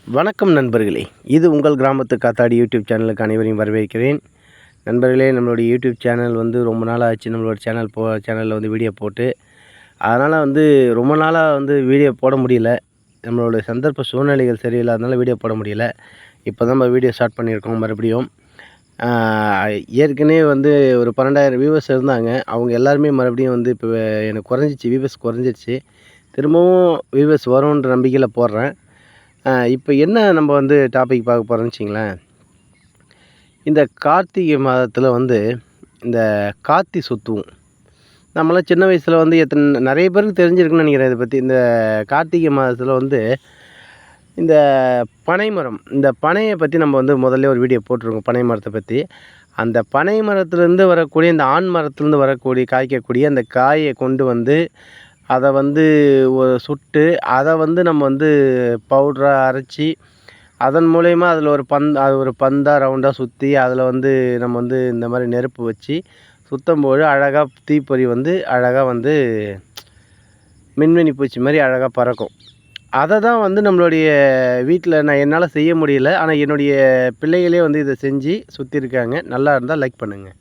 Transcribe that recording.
வணக்கம் நண்பர்களே, இது உங்கள் கிராமத்து காத்தாடி யூடியூப் சேனலுக்கு அனைவரையும் வரவேற்கிறேன். நண்பர்களே, நம்மளுடைய யூடியூப் சேனல் ரொம்ப நாள் ஆச்சு. நம்மளோட சேனலில் வீடியோ போட்டு, அதனால் ரொம்ப நாளாக வீடியோ போட முடியல. நம்மளோட சந்தர்ப்ப சூழ்நிலைகள் சரியில்லாதனால வீடியோ போட முடியல. இப்போ தான் நம்ம வீடியோ ஸ்டார்ட் பண்ணியிருக்கோம் மறுபடியும். ஏற்கனவே ஒரு 12,000 வியூவர்ஸ் இருந்தாங்க. அவங்க எல்லாருமே மறுபடியும் இப்போ எனக்கு வியூவர்ஸ் குறைஞ்சிருச்சு. திரும்பவும் வியூவர்ஸ் வரும்ன்ற நம்பிக்கையில் போடுறேன். இப்போ என்ன நம்ம டாபிக் பார்க்க போகிறோம்னு வச்சிங்களேன். இந்த கார்த்திகை மாதத்தில் இந்த கார்த்தி சுற்றுவோம். நம்மளாம் சின்ன வயசில் நிறைய பேருக்கு தெரிஞ்சிருக்குன்னு நினைக்கிறேன். இதை பற்றி இந்த கார்த்திகை மாதத்தில் இந்த பனைமரம், இந்த பனையை பற்றி நம்ம முதல்ல ஒரு வீடியோ போட்டிருக்கோம். பனை மரத்தை பற்றி. அந்த பனை மரத்துலேருந்து வரக்கூடிய இந்த ஆண் மரத்துலேருந்து வரக்கூடிய காய்க்கக்கூடிய அந்த காயை கொண்டு அதை சுட்டு அதை நம்ம பவுடராக அரைச்சி அதன் மூலயமா அதில் அது ஒரு பந்தாக ரவுண்டாக சுற்றி அதில் நம்ம இந்த மாதிரி நெருப்பு வச்சு சுத்தம்போது அழகாக தீப்பொறி அழகாக மின்மினி பூச்சி மாதிரி அழகாக பறக்கும். அதை தான் நம்மளுடைய வீட்டில் என்னால் செய்ய முடியல. ஆனால் என்னுடைய பிள்ளைகளே இதை செஞ்சு சுற்றிருக்காங்க. நல்லா இருந்தால் லைக் பண்ணுங்கள்.